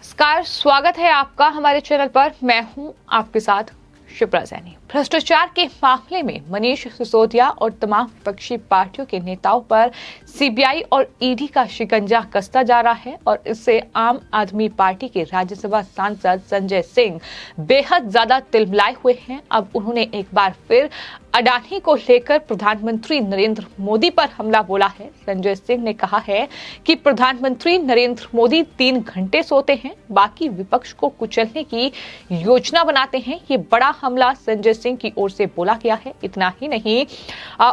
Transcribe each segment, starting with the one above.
नमस्कार, स्वागत है आपका हमारे चैनल पर। मैं हूं आपके साथ शिप्रा सैनी। भ्रष्टाचार के मामले में मनीष सिसोदिया और तमाम विपक्षी पार्टियों के नेताओं पर सीबीआई और ईडी का शिकंजा कसता जा रहा है और इससे आम आदमी पार्टी के राज्यसभा सांसद संजय सिंह बेहद ज्यादा तिलमिलाए हुए हैं। अब उन्होंने एक बार फिर अडानी को लेकर प्रधानमंत्री नरेंद्र मोदी पर हमला बोला है। संजय सिंह ने कहा है कि प्रधानमंत्री नरेंद्र मोदी 3 घंटे सोते हैं, बाकी विपक्ष को कुचलने की योजना बनाते हैं। ये बड़ा हमला संजय सिंह की ओर से बोला गया है। इतना ही नहीं,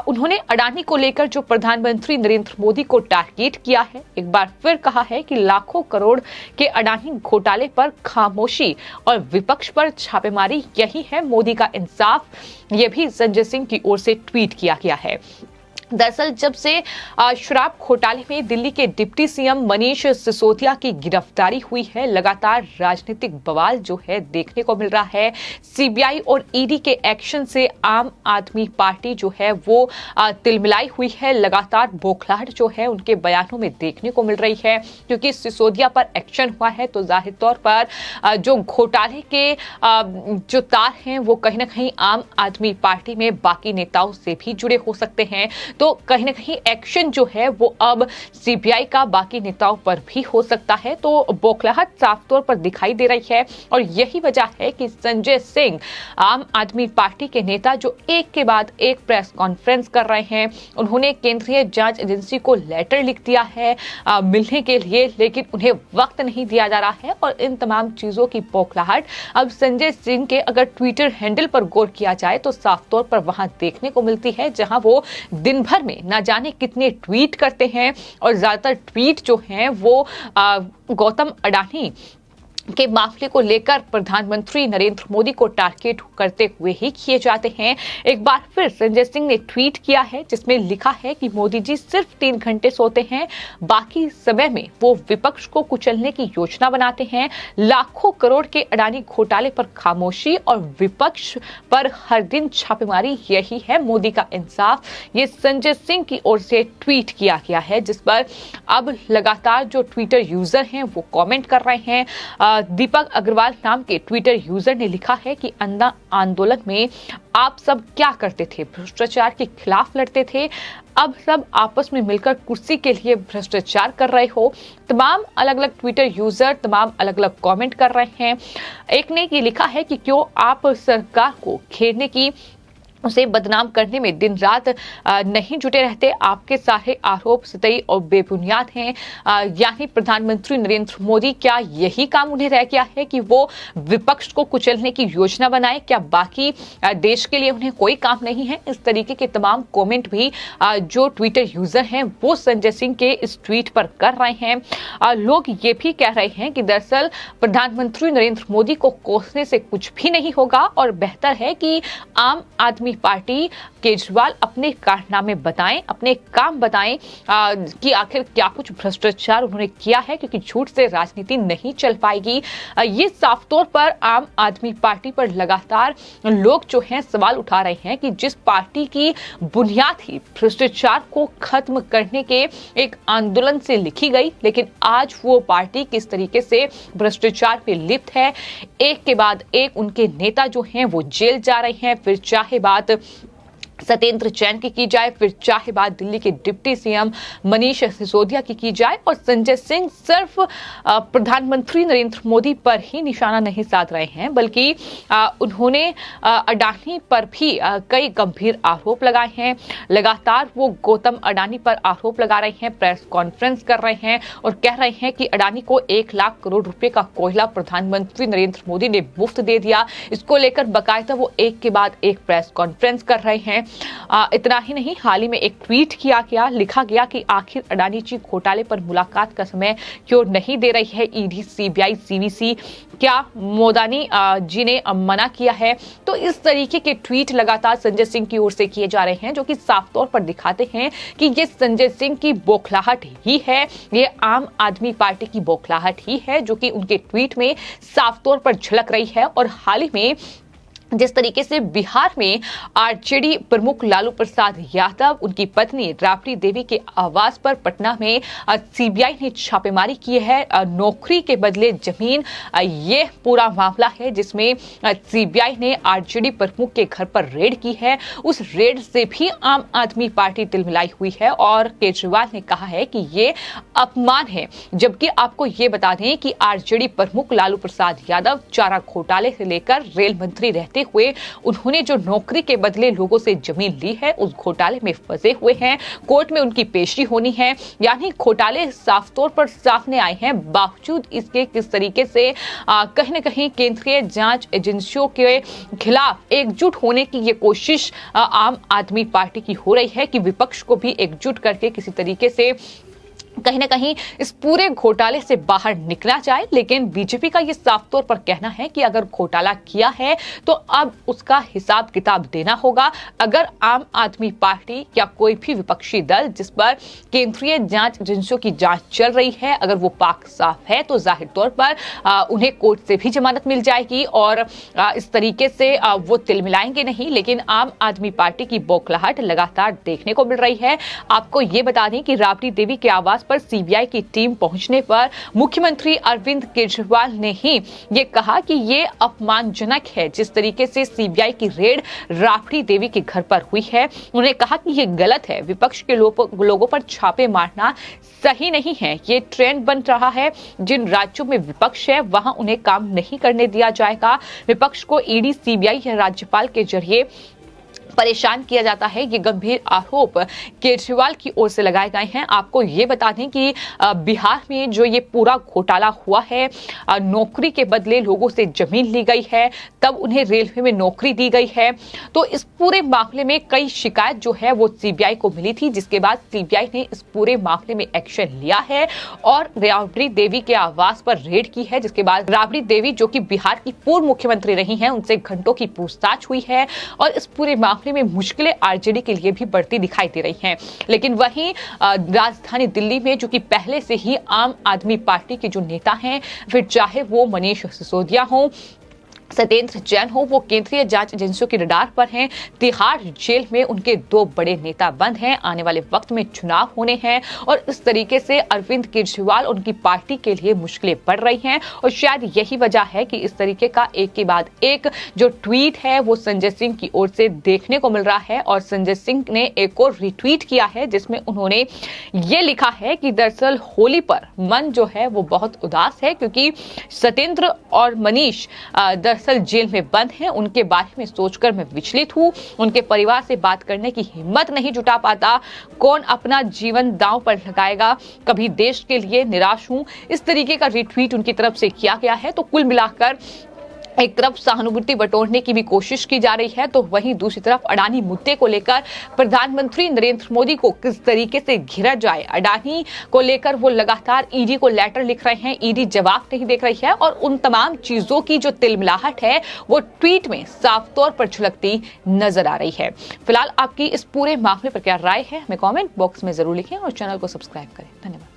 उन्होंने अडानी को लेकर जो प्रधानमंत्री नरेंद्र मोदी को टारगेट किया है, एक बार फिर कहा है कि लाखों करोड़ के अडानी घोटाले पर खामोशी और विपक्ष पर छापेमारी, यही है मोदी का इंसाफ। यह भी संजय सिंह की ओर से ट्वीट किया गया है। दरअसल जब से शराब घोटाले में दिल्ली के डिप्टी सीएम मनीष सिसोदिया की गिरफ्तारी हुई है, लगातार राजनीतिक बवाल जो है देखने को मिल रहा है। सीबीआई और ईडी के एक्शन से आम आदमी पार्टी जो है वो तिलमिलाई हुई है। लगातार बौखलाहट जो है उनके बयानों में देखने को मिल रही है, क्योंकि सिसोदिया पर एक्शन हुआ है तो जाहिर तौर पर जो घोटाले के जो तार हैं वो कहीं ना कहीं आम आदमी पार्टी में बाकी नेताओं से भी जुड़े हो सकते हैं। तो कहीं ना कहीं एक्शन जो है वो अब सीबीआई का बाकी नेताओं पर भी हो सकता है। तो बौखलाहट साफ तौर पर दिखाई दे रही है और यही वजह है कि संजय सिंह, आम आदमी पार्टी के नेता, जो एक के बाद एक प्रेस कॉन्फ्रेंस कर रहे हैं। उन्होंने केंद्रीय जांच एजेंसी को लेटर लिख दिया है मिलने के लिए, लेकिन उन्हें वक्त नहीं दिया जा रहा है। और इन तमाम चीजों की बौखलाहट अब संजय सिंह के अगर ट्विटर हैंडल पर गौर किया जाए तो साफ तौर पर वहां देखने को मिलती है, जहां वो दिन भर में ना जाने कितने ट्वीट करते हैं और ज्यादातर ट्वीट जो हैं वो गौतम अडानी के मामले को लेकर प्रधानमंत्री नरेंद्र मोदी को टारगेट करते हुए ही किए जाते हैं। एक बार फिर संजय सिंह ने ट्वीट किया है जिसमें लिखा है कि मोदी जी सिर्फ 3 घंटे सोते हैं, बाकी समय में वो विपक्ष को कुचलने की योजना बनाते हैं। लाखों करोड़ के अडानी घोटाले पर खामोशी और विपक्ष पर हर दिन छापेमारी, यही है मोदी का इंसाफ। ये संजय सिंह की ओर से ट्वीट किया गया है, जिस पर अब लगातार जो ट्विटर यूजर हैं वो कॉमेंट कर रहे हैं। दीपक अग्रवाल नाम के ट्विटर यूजर ने लिखा है कि अन्ना आंदोलन में आप सब क्या करते थे? भ्रष्टाचार के खिलाफ लड़ते थे, अब सब आपस में मिलकर कुर्सी के लिए भ्रष्टाचार कर रहे हो। तमाम अलग अलग ट्विटर यूजर तमाम अलग अलग कमेंट कर रहे हैं। एक ने ये लिखा है कि क्यों आप सरकार को घेरने की, उसे बदनाम करने में दिन रात नहीं जुटे रहते? आपके सारे आरोप सतही और बेबुनियाद हैं। यानी प्रधानमंत्री नरेंद्र मोदी, क्या यही काम उन्हें रह गया है कि वो विपक्ष को कुचलने की योजना बनाए? क्या बाकी देश के लिए उन्हें कोई काम नहीं है? इस तरीके के तमाम कमेंट भी जो ट्विटर यूजर हैं वो संजय सिंह के इस ट्वीट पर कर रहे हैं। लोग ये भी कह रहे हैं कि दरअसल प्रधानमंत्री नरेंद्र मोदी को कोसने से कुछ भी नहीं होगा और बेहतर है कि आम आदमी पार्टी केजरीवाल अपने कारनामे बताएं, अपने काम बताएं कि आखिर क्या कुछ भ्रष्टाचार उन्होंने किया है, क्योंकि झूठ से राजनीति नहीं चल पाएगी। ये साफ तौर पर आम आदमी पार्टी पर लगातार लोग जो हैं सवाल उठा रहे हैं कि जिस पार्टी की बुनियाद ही भ्रष्टाचार को खत्म करने के एक आंदोलन से लिखी गई, लेकिन आज वो पार्टी किस तरीके से भ्रष्टाचार पे लिप्त है। एक के बाद एक उनके नेता जो हैं वो जेल जा रहे हैं, फिर चाहे बात सत्येंद्र जैन की जाए, फिर चाहे बात दिल्ली के डिप्टी सीएम मनीष सिसोदिया की जाए। और संजय सिंह सिर्फ प्रधानमंत्री नरेंद्र मोदी पर ही निशाना नहीं साध रहे हैं, बल्कि उन्होंने अडानी पर भी कई गंभीर आरोप लगाए हैं। लगातार वो गौतम अडानी पर आरोप लगा रहे हैं, प्रेस कॉन्फ्रेंस कर रहे हैं और कह रहे हैं कि अडानी को 1 लाख करोड़ रुपए का कोयला प्रधानमंत्री नरेंद्र मोदी ने मुफ्त दे दिया। इसको लेकर बाकायदा वो एक के बाद एक प्रेस कॉन्फ्रेंस कर रहे हैं। इतना ही नहीं, हाल ही में एक ट्वीट किया गया, लिखा गया कि आखिर अडानी जी घोटाले पर मुलाकात का समय क्यों नहीं दे रही है ईडी, सीबीआई, सीवीसी? क्या मोदानी जी ने मना किया है? तो इस तरीके के ट्वीट लगातार संजय सिंह की ओर से किए जा रहे हैं, जो कि साफ तौर पर दिखाते हैं कि ये संजय सिंह की बौखलाहट ही है, ये आम आदमी पार्टी की बौखलाहट ही है, जो कि उनके ट्वीट में साफ तौर पर झलक रही है। और हाल ही में जिस तरीके से बिहार में आरजेडी प्रमुख लालू प्रसाद यादव, उनकी पत्नी राबड़ी देवी के आवास पर पटना में सीबीआई ने छापेमारी की है, नौकरी के बदले जमीन, ये पूरा मामला है जिसमें सीबीआई ने आरजेडी प्रमुख के घर पर रेड की है। उस रेड से भी आम आदमी पार्टी तिलमिलाई हुई है और केजरीवाल ने कहा है कि ये अपमान है। जबकि आपको ये बता दें कि आरजेडी प्रमुख लालू प्रसाद यादव चारा घोटाले से लेकर रेल मंत्री रहते हुए उन्होंने जो नौकरी के बदले लोगों से जमीन ली है, उस घोटाले में फंसे हुए हैं। कोर्ट में उनकी पेशी होनी है, यानी घोटाले साफ तौर पर सामने आए हैं। बावजूद इसके किस तरीके से कहीं न कहीं केंद्रीय जांच एजेंसियों के खिलाफ एकजुट होने की ये कोशिश आम आदमी पार्टी की हो रही है कि विपक्ष को भी एकजुट करके किसी तरीके से कहीं ना कहीं इस पूरे घोटाले से बाहर निकला जाए। लेकिन बीजेपी का ये साफ तौर पर कहना है कि अगर घोटाला किया है तो अब उसका हिसाब किताब देना होगा। अगर आम आदमी पार्टी या कोई भी विपक्षी दल जिस पर केंद्रीय जांच एजेंसियों की जांच चल रही है, अगर वो पाक साफ है तो जाहिर तौर पर उन्हें कोर्ट से भी जमानत मिल जाएगी और इस तरीके से वो तिलमिलाएंगे नहीं। लेकिन आम आदमी पार्टी की बौखलाहट लगातार देखने को मिल रही है। आपको ये बता दें कि राबड़ी देवी के आवास पर सीबीआई की टीम पहुंचने पर मुख्यमंत्री अरविंद केजरीवाल ने ही ये कहा कि ये अपमानजनक है जिस तरीके से सीबीआई की रेड राबड़ी देवी के घर पर हुई है। उन्होंने कहा कि ये गलत है, विपक्ष के लोगों पर छापे मारना सही नहीं है। ये ट्रेंड बन रहा है, जिन राज्यों में विपक्ष है वहां उन्हें काम नहीं करने दिया जाएगा। विपक्ष को ईडी, सीबीआई या राज्यपाल के जरिए परेशान किया जाता है। ये गंभीर आरोप केजरीवाल की ओर से लगाए गए हैं। आपको ये बता दें कि बिहार में जो ये पूरा घोटाला हुआ है, नौकरी के बदले लोगों से जमीन ली गई है, तब उन्हें रेलवे में नौकरी दी गई है। तो इस पूरे मामले में कई शिकायत जो है वो सीबीआई को मिली थी, जिसके बाद सीबीआई ने इस पूरे मामले में एक्शन लिया है और राबड़ी देवी के आवास पर रेड की है। जिसके बाद राबड़ी देवी, जो कि बिहार की पूर्व मुख्यमंत्री रही हैं, उनसे घंटों की पूछताछ हुई है और इस पूरे मामले में मुश्किलें आरजेडी के लिए भी बढ़ती दिखाई दे रही हैं। लेकिन वहीं राजधानी दिल्ली में, जो कि पहले से ही आम आदमी पार्टी के जो नेता हैं, फिर चाहे वो मनीष सिसोदिया हो, सत्येंद्र जैन हो, वो केंद्रीय जांच एजेंसियों की रडार पर हैं। तिहाड़ जेल में उनके 2 बड़े नेता बंद हैं। आने वाले वक्त में चुनाव होने हैं और इस तरीके से अरविंद केजरीवाल, उनकी पार्टी के लिए मुश्किलें बढ़ रही हैं। और शायद यही वजह है कि इस तरीके का एक के बाद एक जो ट्वीट है वो संजय सिंह की ओर से देखने को मिल रहा है। और संजय सिंह ने एक और रिट्वीट किया है जिसमें उन्होंने ये लिखा है कि दरअसल होली पर मन जो है वो बहुत उदास है, क्योंकि सत्येंद्र और मनीष दरअसल जेल में बंद हैं। उनके बारे में सोचकर मैं विचलित हूं। उनके परिवार से बात करने की हिम्मत नहीं जुटा पाता। कौन अपना जीवन दांव पर लगाएगा, कभी देश के लिए निराश हूं। इस तरीके का रिट्वीट उनकी तरफ से किया गया है। तो कुल मिलाकर एक तरफ सहानुभूति बटोरने की भी कोशिश की जा रही है, तो वहीं दूसरी तरफ अडानी मुद्दे को लेकर प्रधानमंत्री नरेंद्र मोदी को किस तरीके से घेरा जाए, अडानी को लेकर वो लगातार ईडी को लेटर लिख रहे हैं। ईडी जवाब नहीं दे रही है और उन तमाम चीजों की जो तिलमिलाहट है वो ट्वीट में साफ तौर पर झलकती नजर आ रही है। फिलहाल आपकी इस पूरे मामले पर क्या राय है, हमें कमेंट बॉक्स में जरूर लिखें और चैनल को सब्सक्राइब करें। धन्यवाद।